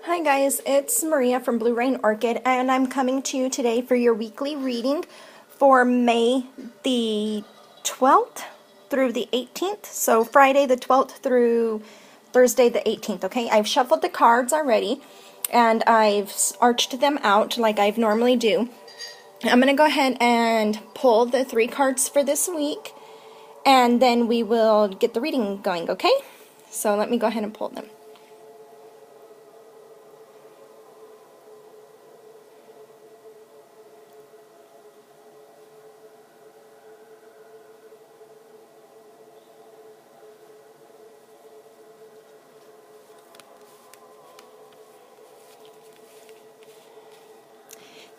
Hi guys, it's Maria from Blue Rain Orchid, and I'm coming to you today for your weekly reading for May the 12th through the 18th. So Friday the 12th through Thursday the 18th, okay? I've shuffled the cards already, and I've arched them out like I normally do. I'm going to go ahead and pull the 3 cards for this week, and then we will get the reading going, okay? So let me go ahead and pull them.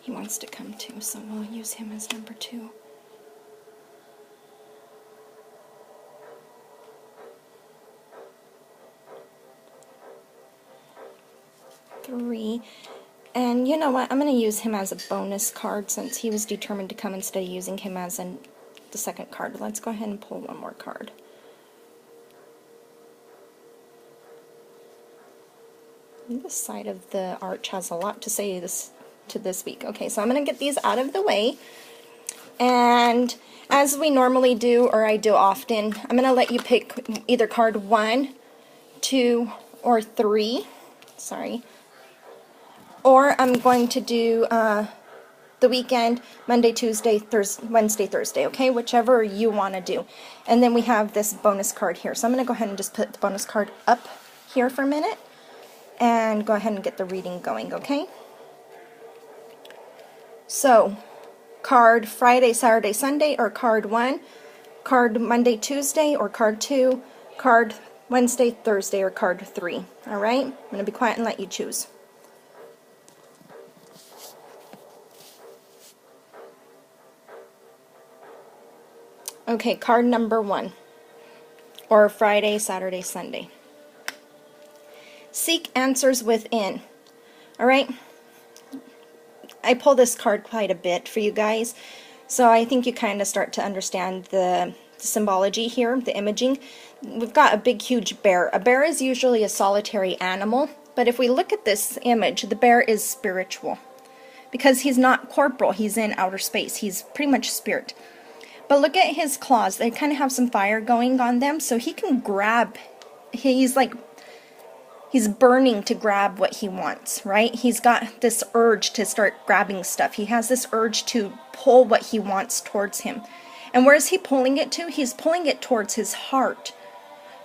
He wants to come too, so we'll use him as number 2. Three. And you know what? I'm going to use him as a bonus card since he was determined to come instead of using him as the second card. Let's go ahead and pull one more card. This side of the arch has a lot to say to this week. Okay, so I'm going to get these out of the way. And as we normally do, or I do often, I'm going to let you pick either card 1, 2, or 3. Sorry. Or I'm going to do the weekend, Monday, Tuesday, Wednesday, Thursday, okay? Whichever you want to do. And then we have this bonus card here. So I'm going to go ahead and just put the bonus card up here for a minute and go ahead and get the reading going, okay? So, card Friday, Saturday, Sunday, or card 1, card Monday, Tuesday, or card 2, card Wednesday, Thursday, or card 3. Alright? I'm going to be quiet and let you choose. Okay, card number 1, or Friday, Saturday, Sunday. Seek answers within. Alright? I pull this card quite a bit for you guys, so I think you kind of start to understand the symbology here, the imaging. We've got a big, huge bear. A bear is usually a solitary animal, but if we look at this image, the bear is spiritual. Because he's not corporal, he's in outer space. He's pretty much spirit. But look at his claws. They kind of have some fire going on them, so he can grab. He's burning to grab what he wants, right? He's got this urge to start grabbing stuff. He has this urge to pull what he wants towards him. And where is he pulling it to? He's pulling it towards his heart,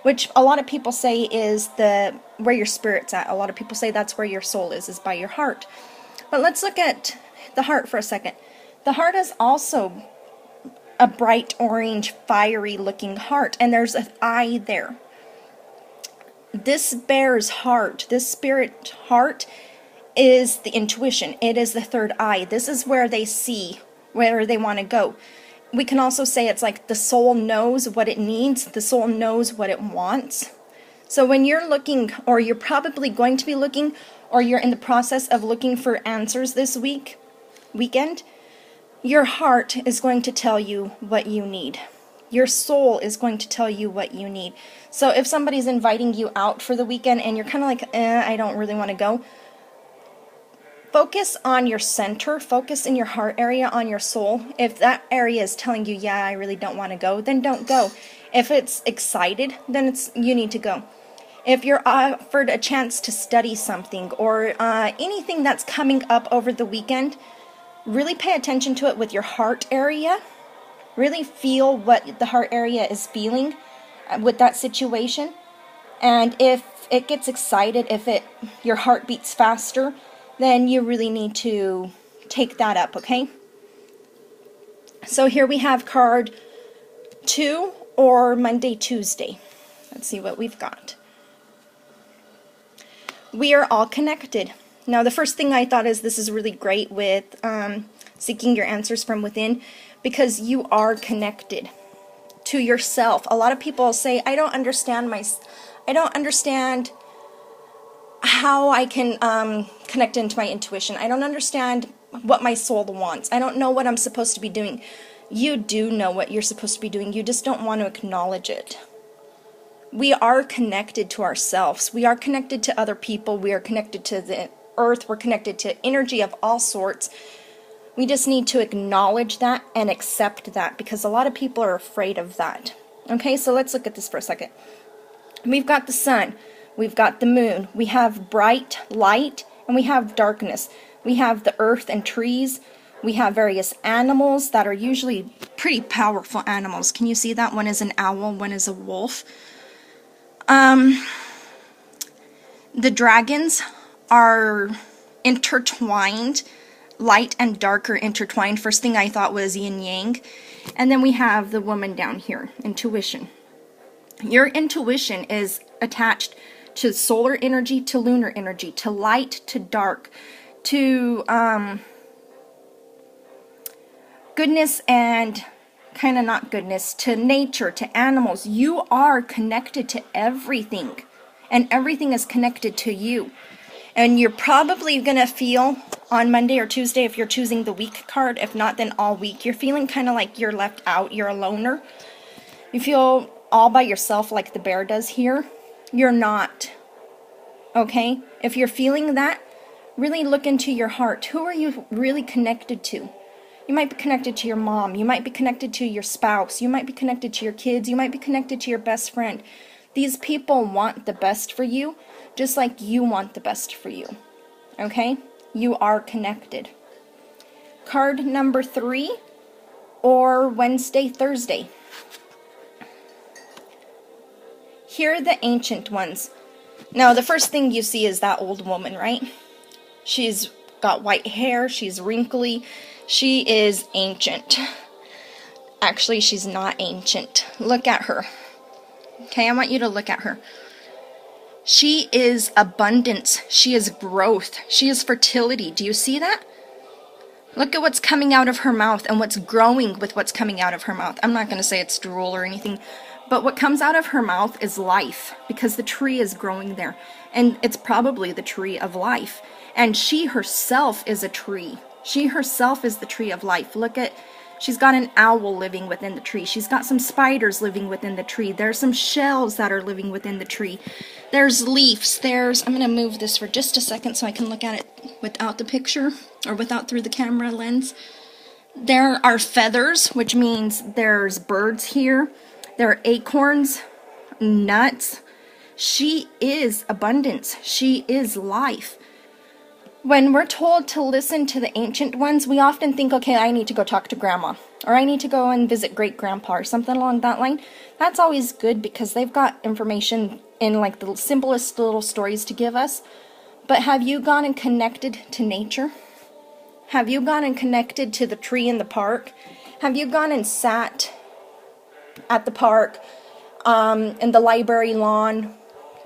which a lot of people say is where your spirit's at. A lot of people say that's where your soul is by your heart. But let's look at the heart for a second. The heart is also a bright orange, fiery looking heart, and there's an eye there. This bear's heart, this spirit heart, is the intuition. It is the third eye. This is where they see where they want to go. We can also say it's like the soul knows what it needs. The soul knows what it wants. So when you're looking, or you're probably going to be looking, or you're in the process of looking for answers this weekend, your heart is going to tell you what you need. Your soul is going to tell you what you need. So if somebody's inviting you out for the weekend and you're kind of like, I don't really want to go, focus on your center, focus in your heart area on your soul. If that area is telling you, yeah, I really don't want to go, then don't go. If it's excited, then you need to go. If you're offered a chance to study something or anything that's coming up over the weekend, really pay attention to it with your heart area. Really feel what the heart area is feeling with that situation. And if it gets excited, if your heart beats faster, then you really need to take that up, okay? So here we have card 2 or Monday, Tuesday. Let's see what we've got. We are all connected. Now the first thing I thought is this is really great with seeking your answers from within, because you are connected to yourself. A lot of people say, I don't understand how I can connect into my intuition. I don't understand what my soul wants. I don't know what I'm supposed to be doing. You do know what you're supposed to be doing. You just don't want to acknowledge it. We are connected to ourselves. We are connected to other people. We are connected to the earth. We're connected to energy of all sorts. We just need to acknowledge that and accept that, because a lot of people are afraid of that. Okay, so let's look at this for a second. We've got the sun. We've got the moon. We have bright light and we have darkness. We have the earth and trees. We have various animals that are usually pretty powerful animals. Can you see that? One is an owl, one is a wolf. The dragons are intertwined, light and dark are intertwined. First thing I thought was yin yang. And then we have the woman down here, intuition. Your intuition is attached to solar energy, to lunar energy, to light, to dark, to goodness and kind of not goodness, to nature, to animals. You are connected to everything, and everything is connected to you. And you're probably going to feel on Monday or Tuesday, if you're choosing the week card, if not then all week, you're feeling kind of like you're left out, you're a loner. You feel all by yourself like the bear does here. You're not. Okay? If you're feeling that, really look into your heart. Who are you really connected to? You might be connected to your mom. You might be connected to your spouse. You might be connected to your kids. You might be connected to your best friend. These people want the best for you, just like you want the best for you. Okay? You are connected. Card number 3, or Wednesday, Thursday. Here are the ancient ones. Now, the first thing you see is that old woman, right? She's got white hair. She's wrinkly. She is ancient. Actually, she's not ancient. Look at her. Okay, I want you to look at her. She is abundance. She is growth. She is fertility. Do you see that? Look at what's coming out of her mouth and what's growing with what's coming out of her mouth. I'm not going to say it's drool or anything, but what comes out of her mouth is life, because the tree is growing there. And it's probably the tree of life. And she herself is a tree. She herself is the tree of life. Look at, she's got an owl living within the tree. She's got some spiders living within the tree. There's some shells that are living within the tree. There's leaves. I'm going to move this for just a second so I can look at it without the picture, or through the camera lens. There are feathers, which means there's birds here. There are acorns, nuts. She is abundance. She is life. When we're told to listen to the ancient ones, we often think, okay, I need to go talk to grandma, or I need to go and visit great-grandpa, or something along that line. That's always good, because they've got information in like the simplest little stories to give us. But have you gone and connected to nature? Have you gone and connected to the tree in the park? Have you gone and sat at the park, in the library lawn,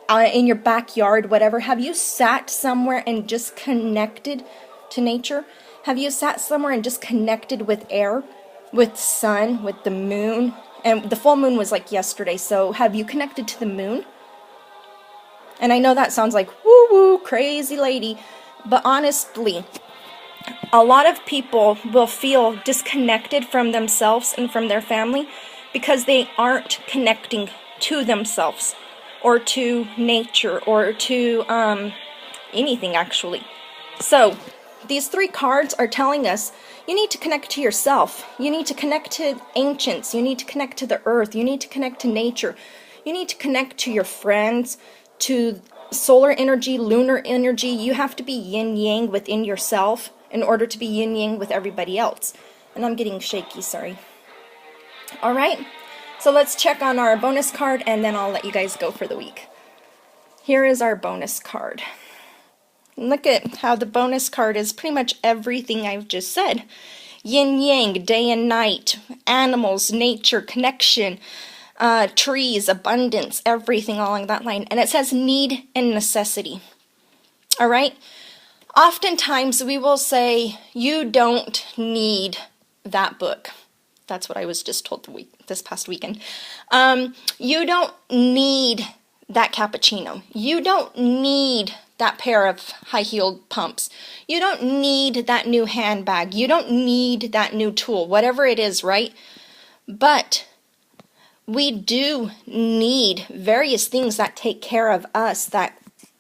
in your backyard, whatever? Have you sat somewhere and just connected to nature? Have you sat somewhere and just connected with air, with sun, with the moon? And the full moon was like yesterday, so have you connected to the moon? And I know that sounds like woo-woo, crazy lady, but honestly, a lot of people will feel disconnected from themselves and from their family because they aren't connecting to themselves, or to nature, or to anything actually. So these 3 cards are telling us you need to connect to yourself. You need to connect to ancients. You need to connect to the earth. You need to connect to nature. You need to connect to your friends, to solar energy, lunar energy. You have to be yin-yang within yourself in order to be yin-yang with everybody else. And I'm getting shaky, sorry. Alright, so let's check on our bonus card, and then I'll let you guys go for the week. Here is our bonus card. Look at how the bonus card is pretty much everything I've just said. Yin-yang, day and night, animals, nature, connection, trees, abundance, everything along that line. And it says need and necessity. Alright? Oftentimes we will say, you don't need that book. That's what I was just told this past weekend. You don't need that cappuccino. You don't need that pair of high-heeled pumps. You don't need that new handbag. You don't need that new tool, whatever it is, right? But we do need various things that take care of us, that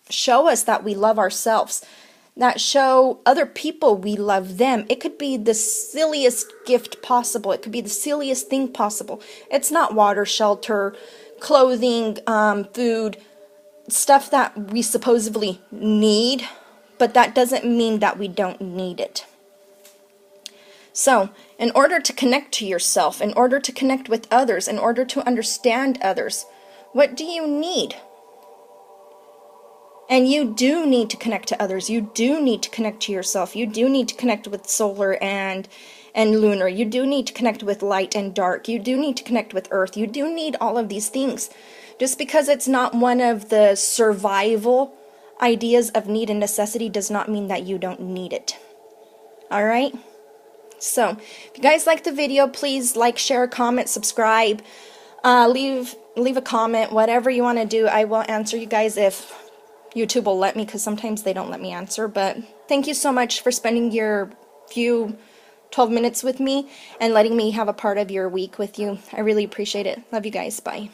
show us that we love ourselves, that show other people we love them. It could be the silliest gift possible. It could be the silliest thing possible. It's not water, shelter, clothing, food, stuff that we supposedly need, but that doesn't mean that we don't need it. So, in order to connect to yourself, in order to connect with others, in order to understand others, what do you need? And you do need to connect to others. You do need to connect to yourself. You do need to connect with solar and lunar. You do need to connect with light and dark. You do need to connect with earth. You do need all of these things. Just because it's not one of the survival ideas of need and necessity does not mean that you don't need it. All right? So, if you guys like the video, please like, share, comment, subscribe, leave a comment, whatever you want to do. I will answer you guys if YouTube will let me, because sometimes they don't let me answer. But thank you so much for spending your few 12 minutes with me and letting me have a part of your week with you. I really appreciate it. Love you guys. Bye.